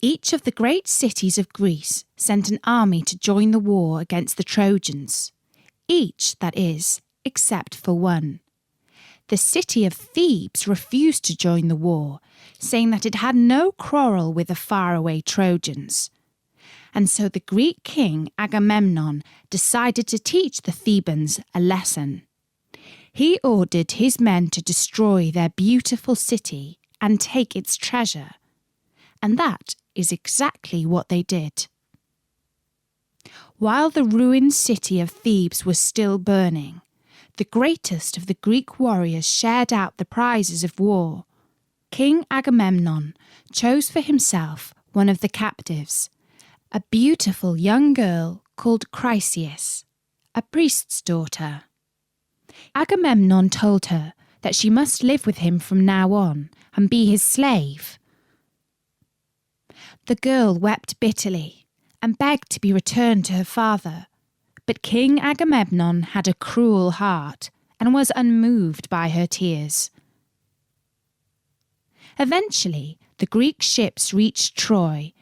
Each of the great cities of Greece sent an army to join the war against the Trojans. Each, that is, except for one. The city of Thebes refused to join the war, saying that it had no quarrel with the faraway Trojans. And so the Greek king Agamemnon decided to teach the Thebans a lesson. He ordered his men to destroy their beautiful city and take its treasure. And that is exactly what they did. While the ruined city of Thebes was still burning, the greatest of the Greek warriors shared out the prizes of war. King Agamemnon chose for himself one of the captives, a beautiful young girl called Chryseis, a priest's daughter. Agamemnon told her that she must live with him from now on and be his slave. The girl wept bitterly and begged to be returned to her father. But King Agamemnon had a cruel heart and was unmoved by her tears. Eventually, the Greek ships reached Troy,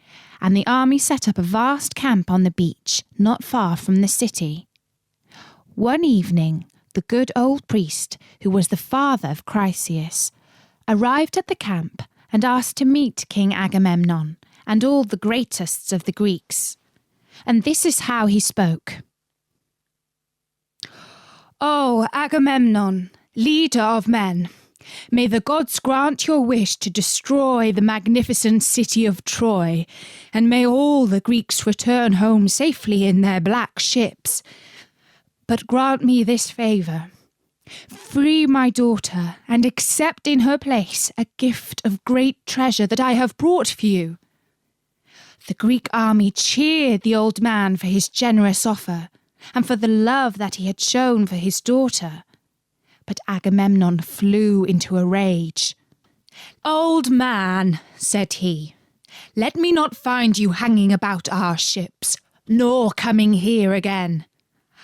and the army set up a vast camp on the beach not far from the city. One evening, the good old priest, who was the father of Chryseis, arrived at the camp and asked to meet King Agamemnon and all the greatest of the Greeks. And this is how he spoke. "O Agamemnon, leader of men, may the gods grant your wish to destroy the magnificent city of Troy, and may all the Greeks return home safely in their black ships. But grant me this favour. Free my daughter and accept in her place a gift of great treasure that I have brought for you." The Greek army cheered the old man for his generous offer and for the love that he had shown for his daughter. But Agamemnon flew into a rage. "Old man," said he, "let me not find you hanging about our ships, nor coming here again.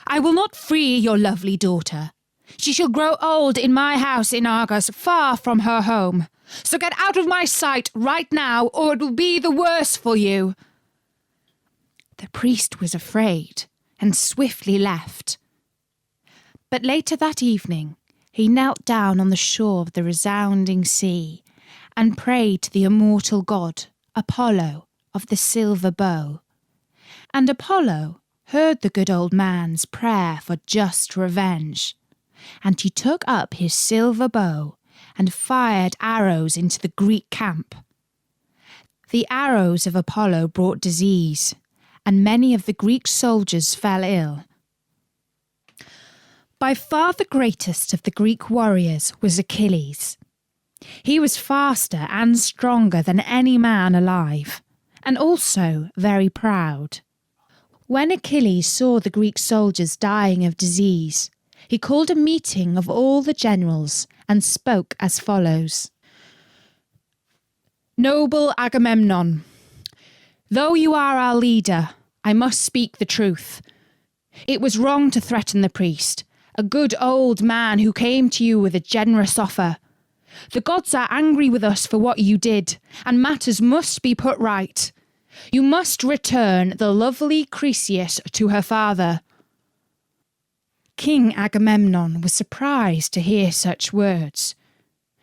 I will not free your lovely daughter. She shall grow old in my house in Argos, far from her home. So get out of my sight right now, or it will be the worse for you." The priest was afraid and swiftly left. But later that evening, he knelt down on the shore of the resounding sea and prayed to the immortal god, Apollo, of the silver bow. And Apollo heard the good old man's prayer for just revenge, and he took up his silver bow and fired arrows into the Greek camp. The arrows of Apollo brought disease, and many of the Greek soldiers fell ill. By far the greatest of the Greek warriors was Achilles. He was faster and stronger than any man alive, and also very proud. When Achilles saw the Greek soldiers dying of disease, he called a meeting of all the generals and spoke as follows. "Noble Agamemnon, though you are our leader, I must speak the truth. It was wrong to threaten the priest, a good old man who came to you with a generous offer. The gods are angry with us for what you did, and matters must be put right. You must return the lovely Chryseis to her father." King Agamemnon was surprised to hear such words,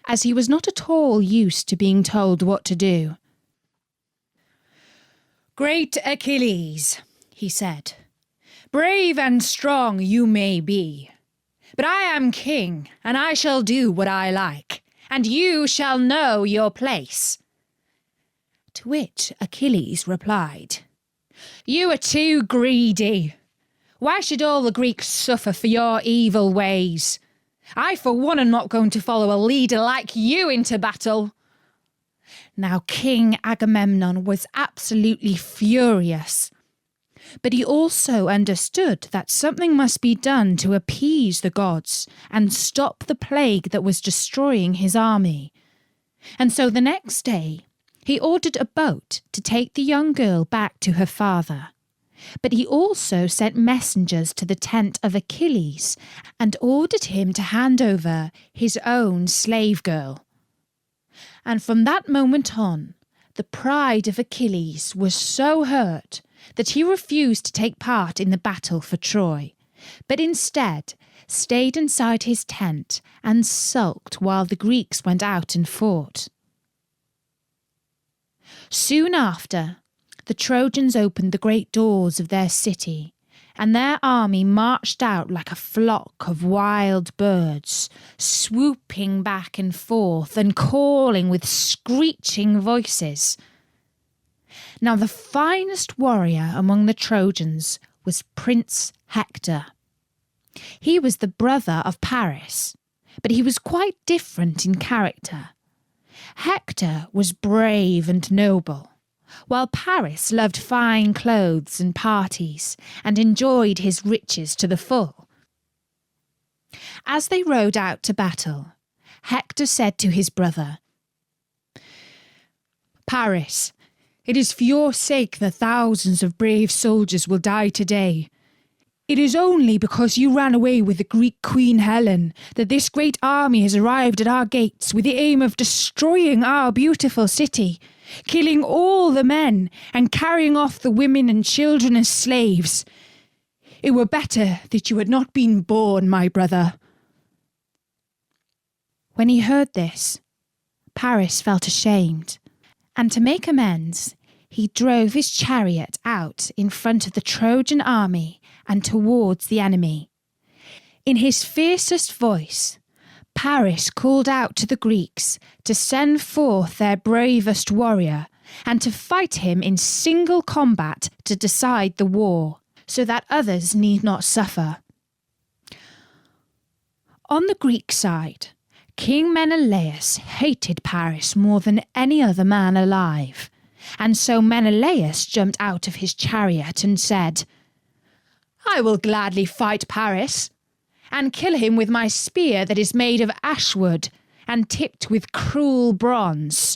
as he was not at all used to being told what to do. "Great Achilles," he said, "brave and strong you may be, but I am king, and I shall do what I like, and you shall know your place." To which Achilles replied, "You are too greedy. Why should all the Greeks suffer for your evil ways? I, for one, am not going to follow a leader like you into battle." Now King Agamemnon was absolutely furious, but he also understood that something must be done to appease the gods and stop the plague that was destroying his army. And so the next day, he ordered a boat to take the young girl back to her father. But he also sent messengers to the tent of Achilles and ordered him to hand over his own slave girl. And from that moment on, The pride of Achilles was so hurt that he refused to take part in the battle for Troy, but instead stayed inside his tent and sulked while the Greeks went out and fought. Soon after, the Trojans opened the great doors of their city, and their army marched out like a flock of wild birds, swooping back and forth and calling with screeching voices. Now the finest warrior among the Trojans was Prince Hector. He was the brother of Paris, but he was quite different in character. Hector was brave and noble, while Paris loved fine clothes and parties and enjoyed his riches to the full. As they rode out to battle, Hector said to his brother, "Paris, it is for your sake that thousands of brave soldiers will die today. It is only because you ran away with the Greek Queen Helen that this great army has arrived at our gates with the aim of destroying our beautiful city, killing all the men and carrying off the women and children as slaves. It were better that you had not been born, my brother." When he heard this, Paris felt ashamed, and to make amends, he drove his chariot out in front of the Trojan army and towards the enemy. In his fiercest voice, Paris called out to the Greeks to send forth their bravest warrior and to fight him in single combat to decide the war, so that others need not suffer. On the Greek side, King Menelaus hated Paris more than any other man alive, and so Menelaus jumped out of his chariot and said, "I will gladly fight Paris, and kill him with my spear that is made of ash wood and tipped with cruel bronze."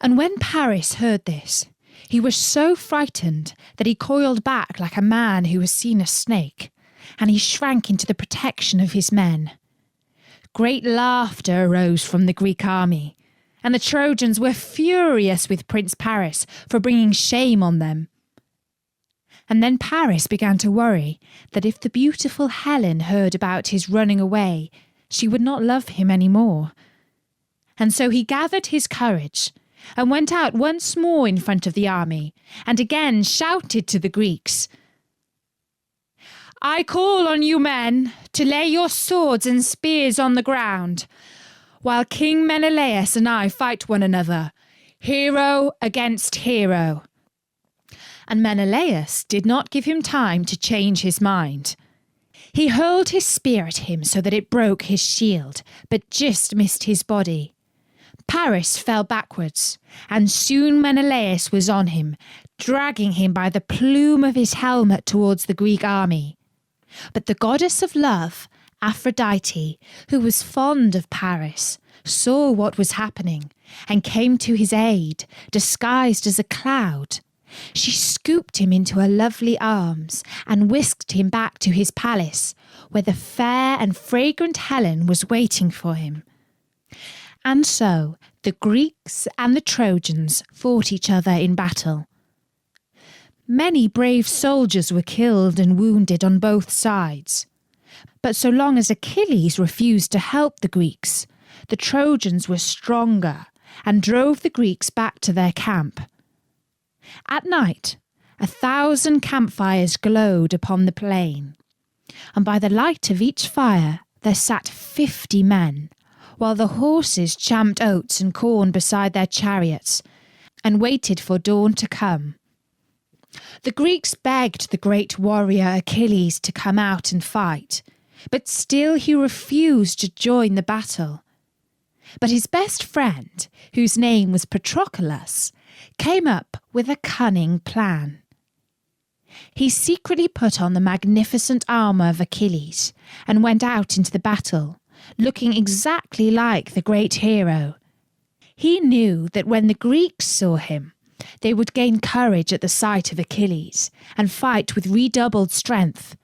And when Paris heard this, he was so frightened that he coiled back like a man who has seen a snake, and he shrank into the protection of his men. Great laughter arose from the Greek army, and the Trojans were furious with Prince Paris for bringing shame on them. And then Paris began to worry that if the beautiful Helen heard about his running away, she would not love him any more. And so he gathered his courage and went out once more in front of the army and again shouted to the Greeks, "I call on you men to lay your swords and spears on the ground, while King Menelaus and I fight one another, hero against hero." And Menelaus did not give him time to change his mind. He hurled his spear at him so that it broke his shield, but just missed his body. Paris fell backwards, and soon Menelaus was on him, dragging him by the plume of his helmet towards the Greek army. But the goddess of love, Aphrodite, who was fond of Paris, saw what was happening and came to his aid, disguised as a cloud. She scooped him into her lovely arms and whisked him back to his palace, where the fair and fragrant Helen was waiting for him. And so the Greeks and the Trojans fought each other in battle. Many brave soldiers were killed and wounded on both sides. But so long as Achilles refused to help the Greeks, the Trojans were stronger and drove the Greeks back to their camp. At night, 1,000 campfires glowed upon the plain, and by the light of each fire there sat 50 men, while the horses champed oats and corn beside their chariots, and waited for dawn to come. The Greeks begged the great warrior Achilles to come out and fight, but still he refused to join the battle. But his best friend, whose name was Patroclus, came up with a cunning plan. He secretly put on the magnificent armour of Achilles and went out into the battle, looking exactly like the great hero. He knew that when the Greeks saw him, they would gain courage at the sight of Achilles and fight with redoubled strength.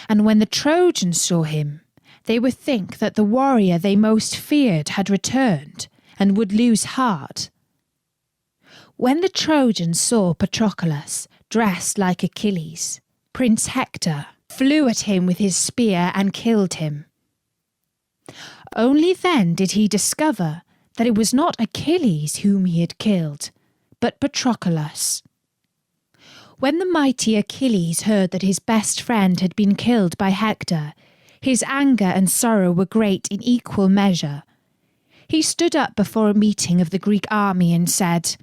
And when the Trojans saw him, they would think that the warrior they most feared had returned and would lose heart. When the Trojans saw Patroclus dressed like Achilles, Prince Hector flew at him with his spear and killed him. Only then did he discover that it was not Achilles whom he had killed, but Patroclus. When the mighty Achilles heard that his best friend had been killed by Hector, his anger and sorrow were great in equal measure. He stood up before a meeting of the Greek army and said,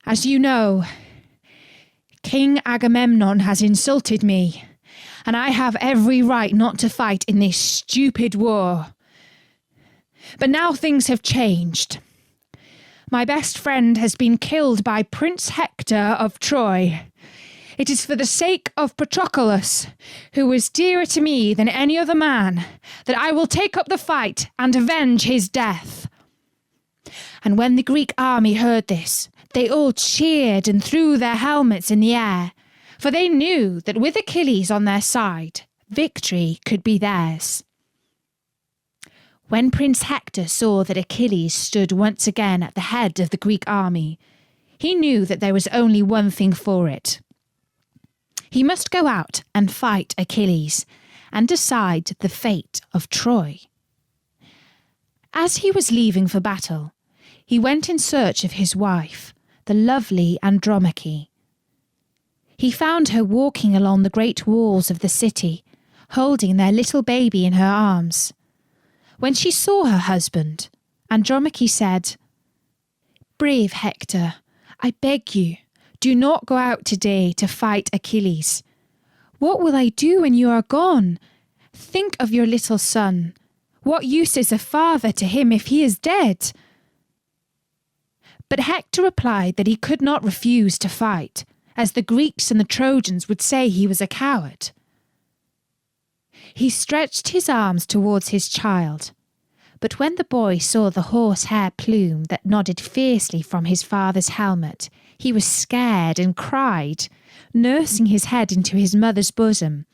"As you know, King Agamemnon has insulted me, and I have every right not to fight in this stupid war. But now things have changed. My best friend has been killed by Prince Hector of Troy. It is for the sake of Patroclus, who is dearer to me than any other man, that I will take up the fight and avenge his death." And when the Greek army heard this, they all cheered and threw their helmets in the air, for they knew that with Achilles on their side, victory could be theirs. When Prince Hector saw that Achilles stood once again at the head of the Greek army, he knew that there was only one thing for it. He must go out and fight Achilles and decide the fate of Troy. As he was leaving for battle, he went in search of his wife, the lovely Andromache. He found her walking along the great walls of the city, holding their little baby in her arms. When she saw her husband, Andromache said, "Brave Hector, I beg you, do not go out today to fight Achilles. What will I do when you are gone? Think of your little son. What use is a father to him if he is dead?" But Hector replied that he could not refuse to fight, as the Greeks and the Trojans would say he was a coward. He stretched his arms towards his child, but when the boy saw the horsehair plume that nodded fiercely from his father's helmet, he was scared and cried, nursing his head into his mother's bosom.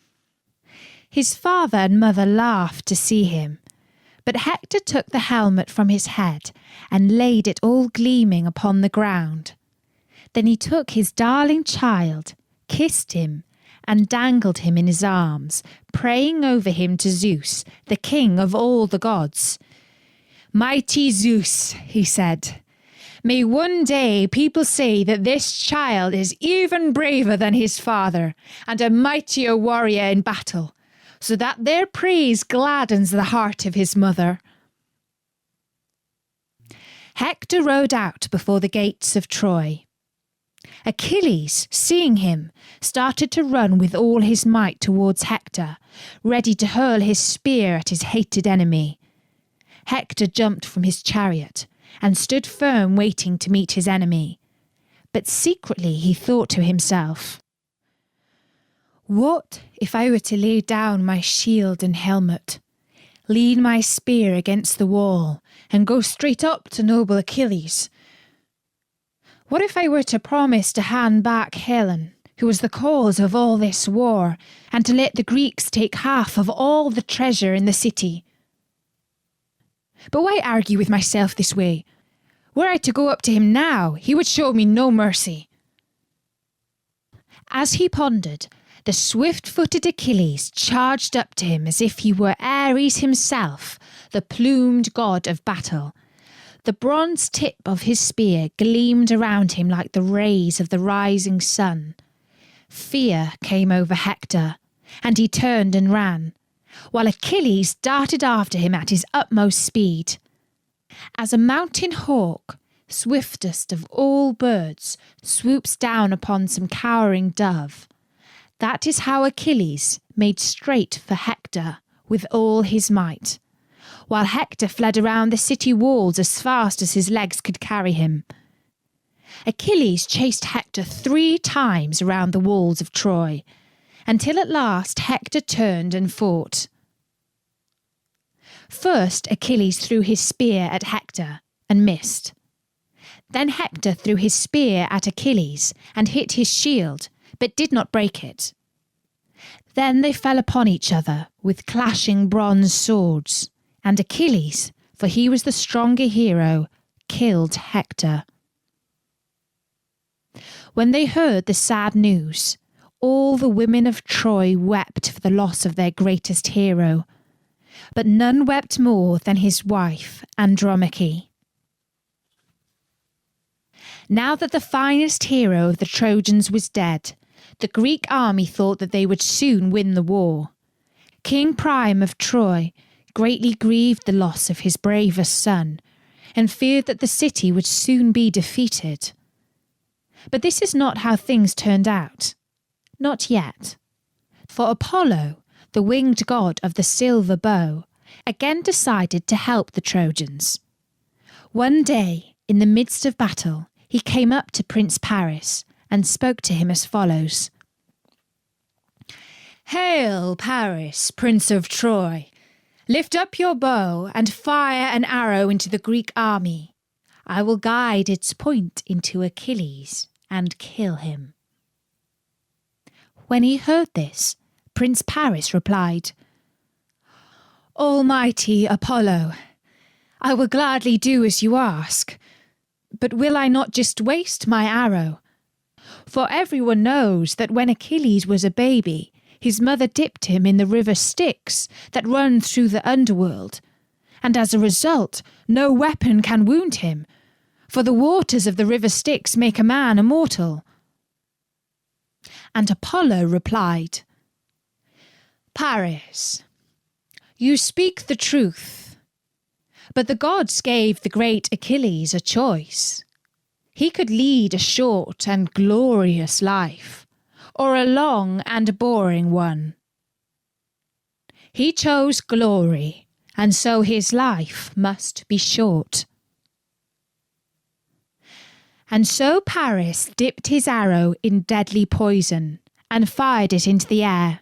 His father and mother laughed to see him, but Hector took the helmet from his head and laid it all gleaming upon the ground. Then he took his darling child, kissed him, and dangled him in his arms, praying over him to Zeus, the king of all the gods. "Mighty Zeus," he said, "may one day people say that this child is even braver than his father and a mightier warrior in battle, so that their praise gladdens the heart of his mother." Hector rode out before the gates of Troy. Achilles, seeing him, started to run with all his might towards Hector, ready to hurl his spear at his hated enemy. Hector jumped from his chariot and stood firm waiting to meet his enemy. But secretly he thought to himself, "What if I were to lay down my shield and helmet, lean my spear against the wall, and go straight up to noble Achilles? What if I were to promise to hand back Helen, who was the cause of all this war, and to let the Greeks take half of all the treasure in the city? But why argue with myself this way? Were I to go up to him now, he would show me no mercy." As he pondered, the swift-footed Achilles charged up to him as if he were Ares himself, the plumed god of battle. The bronze tip of his spear gleamed around him like the rays of the rising sun. Fear came over Hector, and he turned and ran, while Achilles darted after him at his utmost speed. As a mountain hawk, swiftest of all birds, swoops down upon some cowering dove, that is how Achilles made straight for Hector with all his might, while Hector fled around the city walls as fast as his legs could carry him. Achilles chased Hector 3 times around the walls of Troy, until at last Hector turned and fought. First Achilles threw his spear at Hector and missed. Then Hector threw his spear at Achilles and hit his shield, but did not break it. Then they fell upon each other with clashing bronze swords, and Achilles, for he was the stronger hero, killed Hector. When they heard the sad news, all the women of Troy wept for the loss of their greatest hero, but none wept more than his wife, Andromache. Now that the finest hero of the Trojans was dead, the Greek army thought that they would soon win the war. King Priam of Troy greatly grieved the loss of his bravest son, and feared that the city would soon be defeated. But this is not how things turned out. Not yet. For Apollo, the winged god of the silver bow, again decided to help the Trojans. One day, in the midst of battle, he came up to Prince Paris and spoke to him as follows. "Hail, Paris, Prince of Troy! Lift up your bow and fire an arrow into the Greek army. I will guide its point into Achilles and kill him." When he heard this, Prince Paris replied, "Almighty Apollo, I will gladly do as you ask, but will I not just waste my arrow? For everyone knows that when Achilles was a baby, his mother dipped him in the river Styx that runs through the underworld, and as a result, no weapon can wound him, for the waters of the river Styx make a man immortal." And Apollo replied, "Paris, you speak the truth, but the gods gave the great Achilles a choice. He could lead a short and glorious life, or a long and boring one. He chose glory, and so his life must be short." And so Paris dipped his arrow in deadly poison and fired it into the air.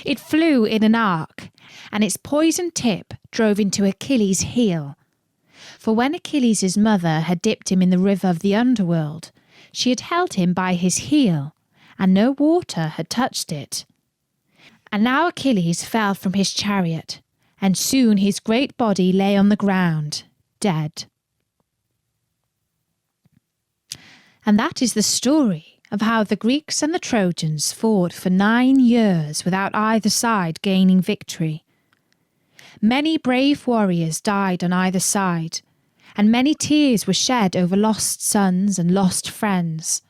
It flew in an arc, and its poisoned tip drove into Achilles' heel. For when Achilles' mother had dipped him in the river of the underworld, she had held him by his heel, and no water had touched it. And now Achilles fell from his chariot, and soon his great body lay on the ground, dead. And that is the story of how the Greeks and the Trojans fought for 9 years without either side gaining victory. Many brave warriors died on either side, and many tears were shed over lost sons and lost friends.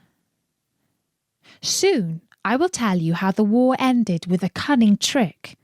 Soon I will tell you how the war ended with a cunning trick,